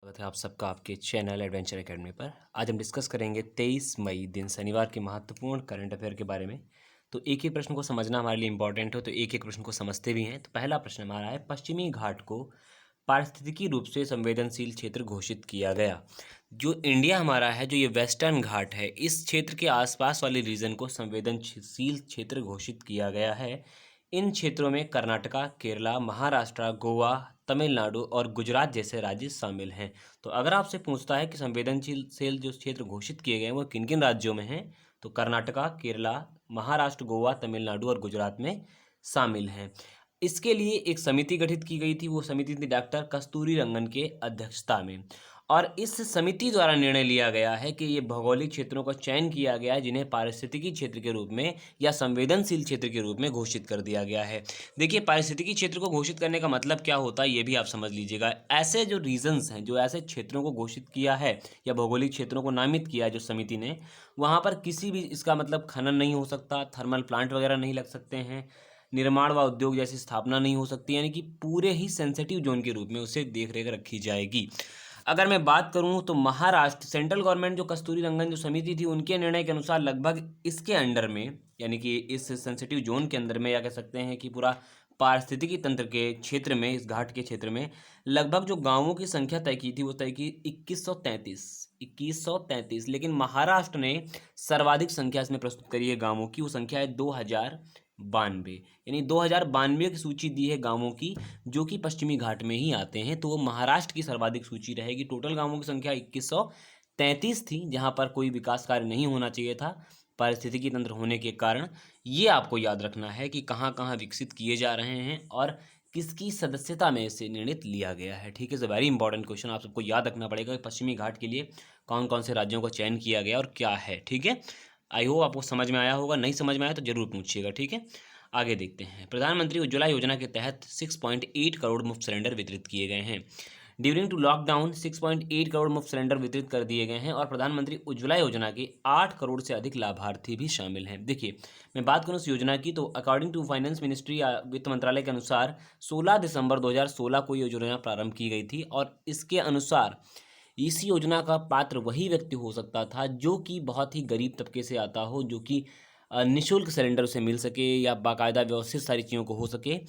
स्वागत है आप सबका आपके चैनल एडवेंचर एकेडमी पर। आज हम डिस्कस करेंगे 23 मई दिन शनिवार के महत्वपूर्ण करंट अफेयर के बारे में। तो एक ही प्रश्न को समझना हमारे लिए इंपॉर्टेंट हो, तो एक एक प्रश्न को समझते भी हैं। तो पहला प्रश्न हमारा है, पश्चिमी घाट को पारिस्थितिकी रूप से संवेदनशील क्षेत्र घोषित किया गया। जो इंडिया हमारा है, जो ये वेस्टर्न घाट है, इस क्षेत्र के आसपास वाले रीजन को संवेदनशील क्षेत्र घोषित किया गया है। इन क्षेत्रों में कर्नाटका, केरला, महाराष्ट्र, गोवा, तमिलनाडु और गुजरात जैसे राज्य शामिल हैं। तो अगर आपसे पूछता है कि संवेदनशील सेल जो क्षेत्र घोषित किए गए हैं वो किन किन राज्यों में हैं, तो कर्नाटका, केरला, महाराष्ट्र, गोवा, तमिलनाडु और गुजरात में शामिल हैं। इसके लिए एक समिति गठित की गई थी, वो समिति थी डॉक्टर कस्तूरी रंगन के अध्यक्षता में। और इस समिति द्वारा निर्णय लिया गया है कि ये भौगोलिक क्षेत्रों का चयन किया गया है जिन्हें पारिस्थितिकी क्षेत्र के रूप में या संवेदनशील क्षेत्र के रूप में घोषित कर दिया गया है। देखिए, पारिस्थितिकी क्षेत्र को घोषित करने का मतलब क्या होता है ये भी आप समझ लीजिएगा। ऐसे जो रीजन्स हैं, जो ऐसे क्षेत्रों को घोषित किया है या भौगोलिक क्षेत्रों को नामित किया है जो समिति ने, वहाँ पर किसी भी इसका मतलब खनन नहीं हो सकता, थर्मल प्लांट वगैरह नहीं लग सकते हैं, निर्माण व उद्योग जैसी स्थापना नहीं हो सकती, यानी कि पूरे ही सेंसिटिव जोन के रूप में उसे देख रेख रखी जाएगी। अगर मैं बात करूं तो महाराष्ट्र सेंट्रल गवर्नमेंट जो कस्तूरी रंगन जो समिति थी, उनके निर्णय के अनुसार लगभग इसके अंडर में, यानी कि इस सेंसिटिव जोन के अंदर में, या कह सकते हैं कि पूरा पारिस्थितिकी तंत्र के क्षेत्र में, इस घाट के क्षेत्र में लगभग जो गांवों की संख्या तय की थी वो तय की 2133। लेकिन महाराष्ट्र ने सर्वाधिक संख्या इसमें प्रस्तुत करी है गांवों की, वो संख्या है 2092, यानी 2092 की सूची दी है गांवों की जो कि पश्चिमी घाट में ही आते हैं। तो वो महाराष्ट्र की सर्वाधिक सूची रहेगी। टोटल गांवों की संख्या 2133 थी, जहां पर कोई विकास कार्य नहीं होना चाहिए था पारिस्थितिकी तंत्र होने के कारण। ये आपको याद रखना है कि कहाँ कहाँ विकसित किए जा रहे हैं और किसकी सदस्यता में इसे निर्णित लिया गया है। ठीक है, is a very important question, आप सबको याद रखना पड़ेगा कि पश्चिमी घाट के लिए कौन कौन से राज्यों का चयन किया गया और क्या है। ठीक है, आई होप आपको समझ में आया होगा। नहीं समझ में आया तो जरूर पूछिएगा। ठीक है, आगे देखते हैं। प्रधानमंत्री उज्ज्वला योजना के तहत 6.8 करोड़ मुफ्त सिलेंडर वितरित किए गए हैं। ड्यूरिंग टू लॉकडाउन 6.8 करोड़ मुफ्त सिलेंडर वितरित कर दिए गए हैं और प्रधानमंत्री उज्ज्वला योजना के 8 करोड़ से अधिक लाभार्थी भी शामिल हैं। देखिए, मैं बात करूं इस योजना की तो अकॉर्डिंग टू फाइनेंस मिनिस्ट्री या वित्त मंत्रालय के अनुसार 16 दिसंबर 2016 को ये योजना प्रारंभ की गई थी और इसके अनुसार इस योजना का पात्र वही व्यक्ति हो सकता था जो कि बहुत ही गरीब तबके से आता हो, जो कि निःशुल्क सिलेंडर उसे मिल सके या बाकायदा व्यवस्थित सारी चीज़ों को हो सके।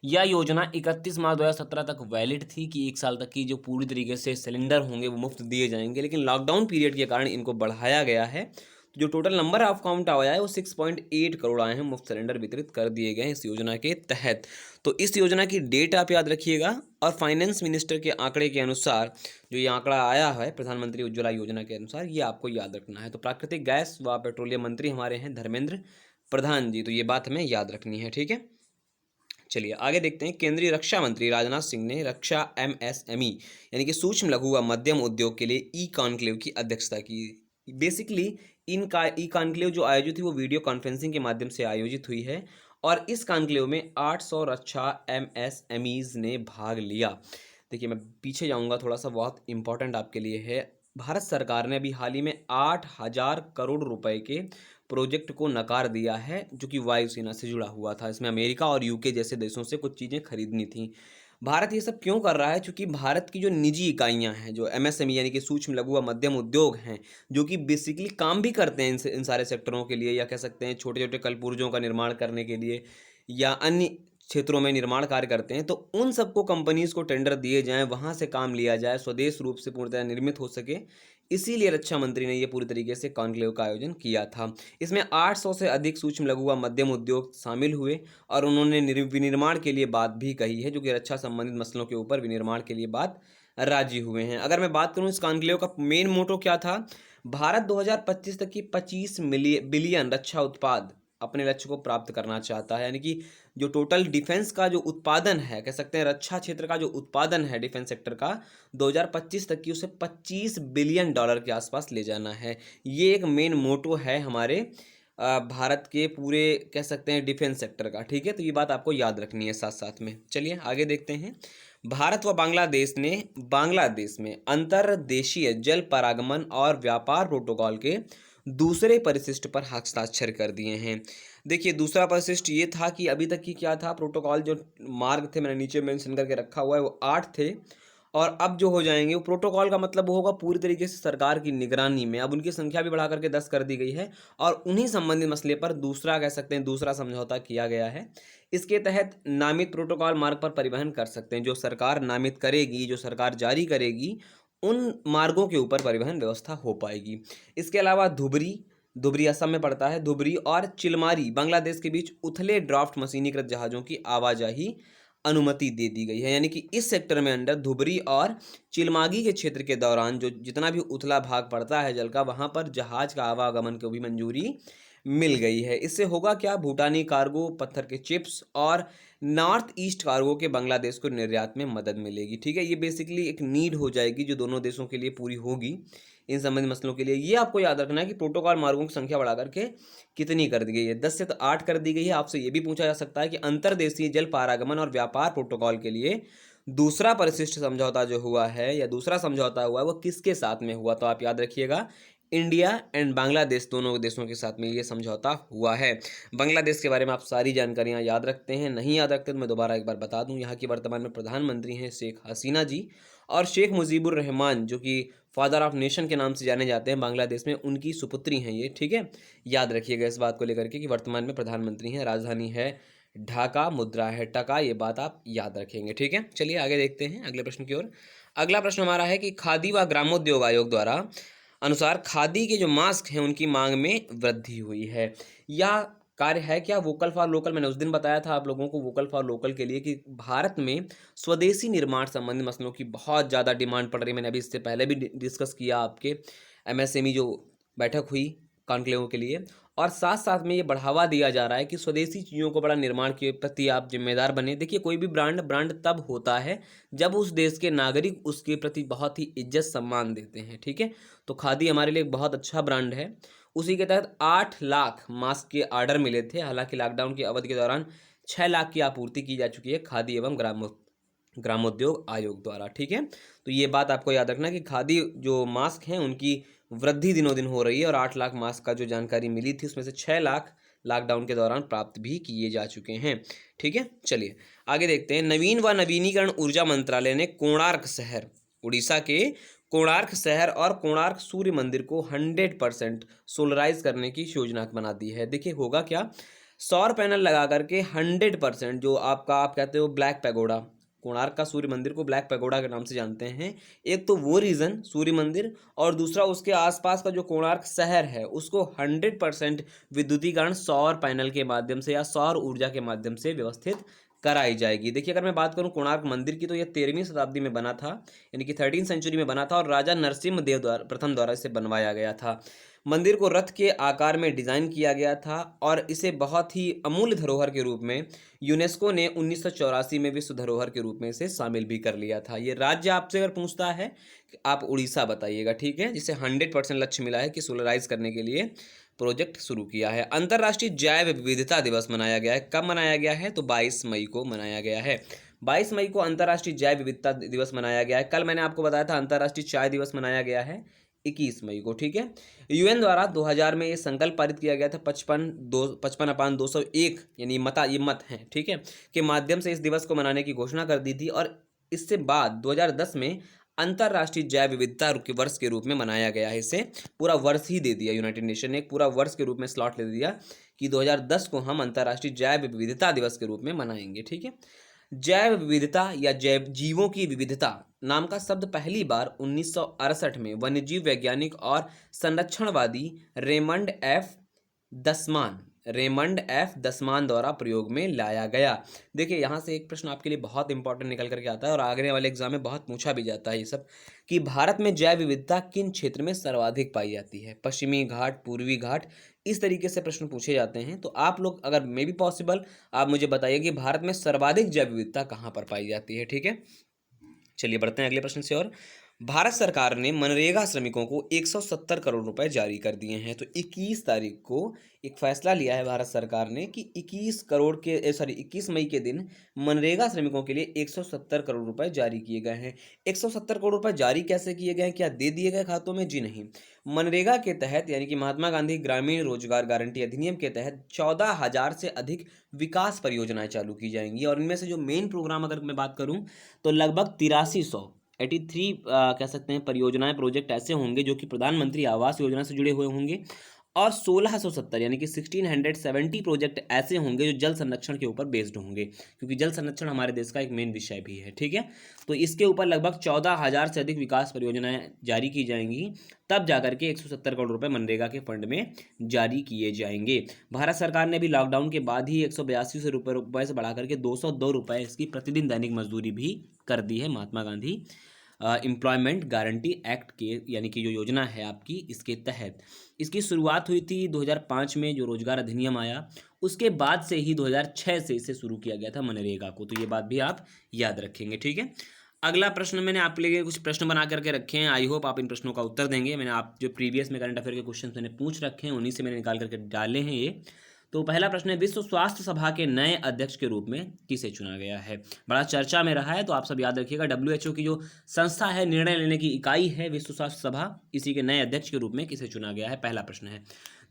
यह योजना 31 मार्च 2017 तक वैलिड थी कि 1 साल तक की जो पूरी तरीके से सिलेंडर होंगे वो मुफ्त दिए जाएंगे, लेकिन लॉकडाउन पीरियड के कारण इनको बढ़ाया गया है। तो जो टोटल नंबर ऑफ काउंट आया है वो 6.8 करोड़ आए हैं, मुफ्त सिलेंडर वितरित कर दिए गए हैं इस योजना के तहत। तो इस योजना की डेट आप याद रखिएगा। और फाइनेंस मिनिस्टर के आंकड़े के अनुसार जो ये आंकड़ा आया है प्रधानमंत्री उज्ज्वला योजना के अनुसार, ये आपको याद रखना है। तो प्राकृतिक गैस व पेट्रोलियम मंत्री हमारे हैं धर्मेंद्र प्रधान जी, तो ये बात हमें याद रखनी है। ठीक है, चलिए आगे देखते हैं। केंद्रीय रक्षा मंत्री राजनाथ सिंह ने रक्षा एमएसएमई यानी कि सूक्ष्म लघु व मध्यम उद्योग के लिए ई कॉन्क्लेव की अध्यक्षता की। बेसिकली इनका ई कॉन्क्लेव जो आयोजित हुई वो वीडियो कॉन्फ्रेंसिंग के माध्यम से आयोजित हुई है और इस कॉन्क्लेव में 800 रक्षा एमएसएमईज ने भाग लिया। देखिए, मैं पीछे जाऊंगा थोड़ा सा, बहुत इंपॉर्टेंट आपके लिए है। भारत सरकार ने अभी हाल ही में 8,000 करोड़ रुपए के प्रोजेक्ट को नकार दिया है जो कि वायुसेना से जुड़ा हुआ था। इसमें अमेरिका और यूके जैसे देशों से कुछ चीज़ें खरीदनी थी। भारत ये सब क्यों कर रहा है? क्योंकि भारत की जो निजी इकाइयां हैं, जो एमएसएमई यानी कि सूक्ष्म लघु व मध्यम उद्योग हैं, जो कि बेसिकली काम भी करते हैं इन सारे सेक्टरों के लिए, या कह सकते हैं छोटे छोटे कलपुर्जों का निर्माण करने के लिए या अन्य क्षेत्रों में निर्माण कार्य करते हैं, तो उन सबको कंपनीज को टेंडर दिए जाएं, वहां से काम लिया जाए, स्वदेश रूप से पूर्णतः निर्मित हो सके। इसीलिए रक्षा मंत्री ने यह पूरी तरीके से कॉन्क्लेव का आयोजन किया था। इसमें 800 से अधिक सूक्ष्म लघु व मध्यम उद्योग शामिल हुए और उन्होंने विनिर्माण के लिए बात भी कही है, जो कि रक्षा संबंधित मसलों के ऊपर विनिर्माण के लिए बात राजी हुए हैं। अगर मैं बात करूं इस कॉन्क्लेव का मेन मोटो क्या था, भारत 2025 तक की 25 बिलियन रक्षा उत्पाद अपने लक्ष्य को प्राप्त करना चाहता है। यानी कि जो टोटल डिफेंस का जो उत्पादन है, कह सकते हैं रक्षा क्षेत्र का जो उत्पादन है डिफेंस सेक्टर का, 2025 तक की उसे 25 बिलियन डॉलर के आसपास ले जाना है। ये एक मेन मोटो है हमारे भारत के पूरे कह सकते हैं डिफेंस सेक्टर का। ठीक है, तो ये बात आपको याद रखनी है साथ साथ में। चलिए आगे देखते हैं। भारत व बांग्लादेश ने बांग्लादेश में अंतर्देशीय जल परागमन और व्यापार प्रोटोकॉल के दूसरे परिशिष्ट पर हस्ताक्षर कर दिए हैं। देखिए, दूसरा परिशिष्ट ये था कि अभी तक की क्या था, प्रोटोकॉल जो मार्ग थे मैंने नीचे मेंशन करके रखा हुआ है वो 8 थे और अब जो हो जाएंगे वो प्रोटोकॉल का मतलब वो होगा पूरी तरीके से सरकार की निगरानी में। अब उनकी संख्या भी बढ़ा करके 10 कर दी गई है और उन्हीं संबंधित मसले पर दूसरा कह सकते हैं दूसरा समझौता किया गया है। इसके तहत नामित प्रोटोकॉल मार्ग पर परिवहन कर सकते हैं। जो सरकार नामित करेगी, जो सरकार जारी करेगी, उन मार्गों के ऊपर परिवहन व्यवस्था हो पाएगी। इसके अलावा धुबरी धुबरी असम में पड़ता है, धुबरी और चिलमारी बांग्लादेश के बीच उथले ड्राफ्ट मशीनीकृत जहाज़ों की आवाजाही अनुमति दे दी गई है। यानी कि इस सेक्टर में अंडर धुबरी और चिलमागी के क्षेत्र के दौरान जो जितना भी उथला भाग पड़ता है जल का, वहाँ पर जहाज का आवागमन को भी मंजूरी मिल गई है। इससे होगा क्या, भूटानी कार्गो, पत्थर के चिप्स और नॉर्थ ईस्ट कार्गो के बांग्लादेश को निर्यात में मदद मिलेगी। ठीक है, ये बेसिकली एक नीड हो जाएगी जो दोनों देशों के लिए पूरी होगी इन संबंधित मसलों के लिए। ये आपको याद रखना है कि प्रोटोकॉल मार्गों की संख्या बढ़ा करके कितनी कर दी गई है, 10 से तो 8 कर दी गई है। आपसे ये भी पूछा जा सकता है कि अंतर्देशीय जल पारागमन और व्यापार प्रोटोकॉल के लिए दूसरा परिशिष्ट समझौता जो हुआ है या दूसरा समझौता हुआ है वो किसके साथ में हुआ, तो आप याद रखिएगा इंडिया एंड बांग्लादेश दोनों देशों के साथ में ये समझौता हुआ है। बांग्लादेश के बारे में आप सारी जानकारियां याद रखते हैं, नहीं याद रखते तो मैं दोबारा एक बार बता दूं। यहाँ की वर्तमान में प्रधानमंत्री हैं शेख हसीना जी, और शेख मुजीबुर रहमान जो कि फादर ऑफ नेशन के नाम से जाने जाते हैं बांग्लादेश में, उनकी सुपुत्री हैं ये। ठीक है, याद रखिएगा इस बात को लेकर के कि वर्तमान में प्रधानमंत्री हैं, राजधानी है ढाका, मुद्रा है टका, ये बात आप याद रखेंगे। ठीक है, चलिए आगे देखते हैं अगले प्रश्न की ओर। अगला प्रश्न हमारा है कि खादी व ग्रामोद्योग आयोग द्वारा अनुसार खादी के जो मास्क हैं उनकी मांग में वृद्धि हुई है। यह कार्य है क्या, वोकल फॉर लोकल। मैंने उस दिन बताया था आप लोगों को वोकल फॉर लोकल के लिए कि भारत में स्वदेशी निर्माण संबंधी मसलों की बहुत ज़्यादा डिमांड पड़ रही है। मैंने अभी इससे पहले भी डिस्कस किया आपके एमएसएमई जो बैठक हुई कॉन्क्लेव के लिए, और साथ साथ में ये बढ़ावा दिया जा रहा है कि स्वदेशी चीज़ों को बड़ा निर्माण के प्रति आप जिम्मेदार बने। देखिए कोई भी ब्रांड तब होता है जब उस देश के नागरिक उसके प्रति बहुत ही इज्जत सम्मान देते हैं। ठीक है, तो खादी हमारे लिए एक बहुत अच्छा ब्रांड है। उसी के तहत 8 लाख मास्क के ऑर्डर मिले थे। हालांकि लॉकडाउन की अवधि के दौरान 6 लाख की आपूर्ति की जा चुकी है खादी एवं ग्रामोद्योग आयोग द्वारा। ठीक है, तो ये बात आपको याद रखना कि खादी जो मास्क हैं उनकी वृद्धि दिनों दिन हो रही है और 8 लाख मास्क का जो जानकारी मिली थी उसमें से 6 लाख लॉकडाउन के दौरान प्राप्त भी किए जा चुके हैं। ठीक है, चलिए आगे देखते हैं। नवीन व नवीनीकरण ऊर्जा मंत्रालय ने कोणार्क शहर, उड़ीसा के कोणार्क शहर और कोणार्क सूर्य मंदिर को 100% सोलराइज करने की योजना बना दी है। देखिए होगा क्या, सौर पैनल लगा करके 100% जो आपका आप कहते हो ब्लैक पैगोडा, कोणार्क का सूर्य मंदिर को ब्लैक पैगोडा के नाम से जानते हैं। एक तो वो रीज़न सूर्य मंदिर, और दूसरा उसके आसपास का जो कोणार्क शहर है उसको 100% विद्युतीकरण सौर पैनल के माध्यम से या सौर ऊर्जा के माध्यम से व्यवस्थित कराई जाएगी। देखिए अगर मैं बात करूं कोणार्क मंदिर की, तो यह 13वीं शताब्दी में बना था, यानी कि 13th सेंचुरी में बना था, और राजा नरसिम्ह देव प्रथम द्वारा इसे बनवाया गया था। मंदिर को रथ के आकार में डिज़ाइन किया गया था और इसे बहुत ही अमूल्य धरोहर के रूप में यूनेस्को ने 1984 में विश्व धरोहर के रूप में इसे शामिल भी कर लिया था। ये राज्य आपसे अगर पूछता है कि आप उड़ीसा बताइएगा। ठीक है, जिसे 100% लक्ष्य मिला है कि सोलराइज करने के लिए प्रोजेक्ट शुरू किया है। अंतर्राष्ट्रीय जैव विविधता दिवस मनाया गया है। कब मनाया गया है, तो 22 मई को मनाया गया है। 22 मई को अंतर्राष्ट्रीय जैव विविधता दिवस मनाया गया है। कल मैंने आपको बताया था अंतर्राष्ट्रीय चाय दिवस मनाया गया है 21 मई को। ठीक है, यूएन द्वारा 2000 में ये संकल्प पारित किया गया था 55/201 यानी ये मत हैं। ठीक है, के माध्यम से इस दिवस को मनाने की घोषणा कर दी थी, और इससे बाद 2010 में अंतर्राष्ट्रीय जैव विविधता के वर्ष के रूप में मनाया गया है। इसे पूरा वर्ष ही दे दिया यूनाइटेड नेशन ने, एक पूरा वर्ष के रूप में स्लॉट ले दिया कि 2010 को हम अंतर्राष्ट्रीय जैव विविधता दिवस के रूप में मनाएंगे। ठीक है, जैव विविधता या जैव जीवों की विविधता नाम का शब्द पहली बार 1968 में वन्यजीव वैज्ञानिक और संरक्षणवादी रेमंड एफ दसमान द्वारा प्रयोग में लाया गया। देखिए यहाँ से एक प्रश्न आपके लिए बहुत इंपॉर्टेंट निकल करके आता है और आगे वाले एग्जाम में बहुत पूछा भी जाता है ये सब, कि भारत में जैव विविधता किन क्षेत्र में सर्वाधिक पाई जाती है, पश्चिमी घाट, पूर्वी घाट, इस तरीके से प्रश्न पूछे जाते हैं। तो आप लोग अगर मे बी पॉसिबल आप मुझे बताइए कि भारत में सर्वाधिक जैव विविधता कहाँ पर पाई जाती है। ठीक है, चलिए बढ़ते हैं अगले प्रश्न से। और भारत सरकार ने मनरेगा श्रमिकों को 170 करोड़ रुपए जारी कर दिए हैं। तो 21 तारीख को एक फैसला लिया है भारत सरकार ने कि 21 मई के दिन मनरेगा श्रमिकों के लिए 170 करोड़ रुपए जारी किए गए हैं। 170 करोड़ रुपए जारी कैसे किए गए हैं, क्या दे दिए गए खातों में? जी नहीं। मनरेगा के तहत यानी कि महात्मा गांधी ग्रामीण रोजगार गारंटी अधिनियम के तहत 14,000 से अधिक विकास परियोजनाएं चालू की जाएंगी, और इनमें से जो मेन प्रोग्राम अगर मैं बात करूं तो लगभग 83 कह सकते हैं परियोजनाएं, प्रोजेक्ट ऐसे होंगे जो कि प्रधानमंत्री आवास योजना से जुड़े हुए होंगे, और 1670 यानी कि 1670 प्रोजेक्ट ऐसे होंगे जो जल संरक्षण के ऊपर बेस्ड होंगे, क्योंकि जल संरक्षण हमारे देश का एक मेन विषय भी है। ठीक है, तो इसके ऊपर लगभग 14,000 से अधिक विकास परियोजनाएं जारी की जाएंगी, तब जाकर के 170 करोड़ रुपए मनरेगा के फंड में जारी किए जाएंगे। भारत सरकार ने भी लॉकडाउन के बाद ही 182 रुपए से बढ़ा करके 202 रुपए इसकी प्रतिदिन दैनिक मजदूरी भी कर दी है। Mahatma Gandhi employment guarantee act के यानी कि जो योजना है आपकी, इसके तहत इसकी शुरुआत हुई थी 2005 में, जो रोजगार अधिनियम आया उसके बाद से ही 2006 से इसे शुरू किया गया था मनरेगा को। तो ये बात भी आप याद रखेंगे। ठीक है, अगला प्रश्न मैंने आपके लिए कुछ प्रश्न बना करके रखे हैं, आई होप आप इन प्रश्नों का उत्तर देंगे। मैंने आप जो प्रीवियस में करंट अफेयर के क्वेश्चन मैंने पूछ रखे हैं उन्हीं से मैंने निकाल करके डाले हैं ये। तो पहला प्रश्न है, विश्व स्वास्थ्य सभा के नए अध्यक्ष के रूप में किसे चुना गया है? बड़ा चर्चा में रहा है, तो आप सब याद रखिएगा। WHO की जो संस्था है, निर्णय लेने की इकाई है विश्व स्वास्थ्य सभा, इसी के नए अध्यक्ष के रूप में किसे चुना गया है, पहला प्रश्न है।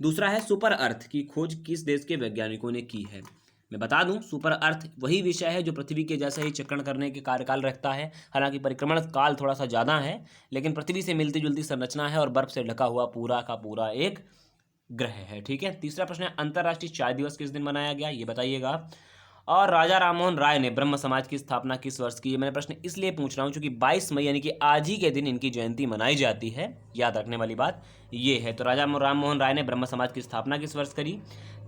दूसरा है, सुपर अर्थ की खोज किस देश के वैज्ञानिकों ने की है? मैं बता दूं, सुपर अर्थ वही विषय है जो पृथ्वी के जैसा ही चक्रण करने के कार्यकाल रखता है। हालांकि परिक्रमण काल थोड़ा सा ज़्यादा है, लेकिन पृथ्वी से मिलती जुलती संरचना है और बर्फ से ढका हुआ पूरा का पूरा एक ग्रह है। ठीक है, तीसरा प्रश्न है, अंतर्राष्ट्रीय चाय दिवस किस दिन मनाया गया, ये बताइएगा। और राजा राममोहन राय ने ब्रह्म समाज की स्थापना किस वर्ष की? मैंने प्रश्न इसलिए पूछ रहा हूँ क्योंकि 22 मई यानी कि आज ही के दिन इनकी जयंती मनाई जाती है। याद रखने वाली बात ये है। तो राजा राममोहन राय ने ब्रह्म समाज की स्थापना किस वर्ष करी?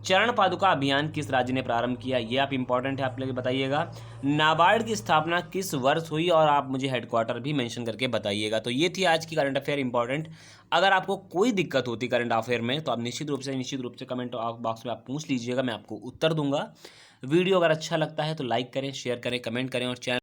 चरण पादुका अभियान किस राज्य ने प्रारंभ किया? ये आप इंपॉर्टेंट है, आप लोग बताइएगा। नाबार्ड की स्थापना किस वर्ष हुई? और आप मुझे हेडक्वार्टर भी मेंशन करके बताइएगा। तो ये थी आज की करंट अफेयर इंपॉर्टेंट। अगर आपको कोई दिक्कत होती करंट अफेयर में तो आप निश्चित रूप से कमेंट बॉक्स में आप पूछ लीजिएगा, मैं आपको उत्तर दूंगा। वीडियो अगर अच्छा लगता है तो लाइक करें, शेयर करें, कमेंट करें और चैनल